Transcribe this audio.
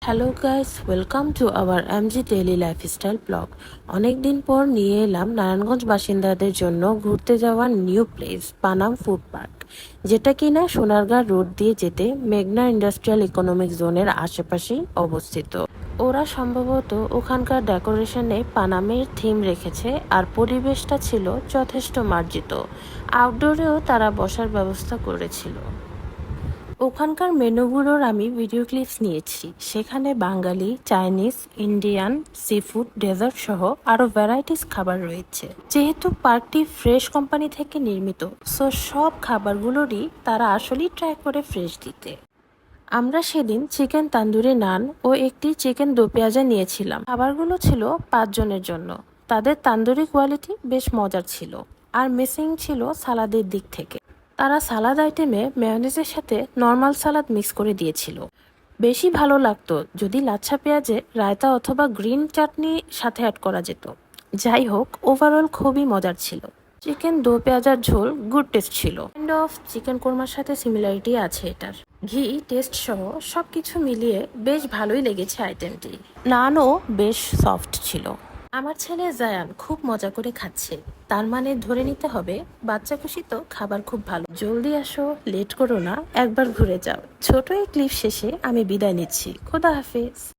Hello guys, welcome to our MG daily lifestyle blog. অনেক দিন পর নিয়ে এলাম নারায়ণগঞ্জ বাসিন্দাদের জন্য ঘুরতে যাওয়ার new place Panam food park, যেটা কিনা সোনারগাঁ রোড দিয়ে যেতে মেঘনা ইন্ডাস্ট্রিয়াল ইকোনমিক জোনের আশেপাশেই অবস্থিত। ওরা সম্ভবত ওখানকার ডেকোরেশনে পানামের থিম রেখেছে, আর পরিবেশটা ছিল যথেষ্ট মার্জিত। আউটডোরেও তারা বসার ব্যবস্থা করেছিল। ওখানকার মেনুগুলোর আমি ভিডিও ক্লিপস নিয়েছি। সেখানে Bangali, Chinese, Indian, seafood, dessert সহ আরও ভ্যারাইটিস খাবার রয়েছে। যেহেতু পার্কটি ফ্রেশ কোম্পানি থেকে নির্মিত, সো সব খাবারগুলোরই তারা আসলেই ট্রাই করে ফ্রেশ দিতে। আমরা সেদিন চিকেন তান্দুরি নান ও একটি চিকেন দো পেঁয়াজা নিয়েছিলাম। খাবারগুলো ছিল 5 জনের জন্য। তাদের তান্দুরি কোয়ালিটি বেশ মজার ছিল, আর মিসিং ছিল সালাদের দিক থেকে। তারা সালাদ আইটেমে মেয়োনিজের সাথে নর্মাল সালাদ মিক্স করে দিয়েছিল। বেশি ভালো লাগতো যদি লাচ্ছা পেঁয়াজে রায়তা অথবা গ্রিন চাটনি সাথে অ্যাড করা যেত। যাই হোক, ওভারঅল খুবই মজার ছিল। চিকেন দো পেঁয়াজার ঝোল গুড টেস্ট ছিল। কাইন্ড অফ চিকেন কোরমার সাথে সিমিলারিটি আছে এটার। ঘি টেস্ট সহ সবকিছু মিলিয়ে বেশ ভালোই লেগেছে আইটেমটি। নানও বেশ সফট ছিল। আমার ছেলে জায়ান খুব মজা করে খাচ্ছে। তার মানে ধরে নিতে হবে বাচ্চা খুশি তো খাবার খুব ভালো। জলদি আসো, লেট করো না, একবার ঘুরে যাও। ছোট এই ক্লিপ শেষে আমি বিদায় নিচ্ছি। খোদা হাফেজ।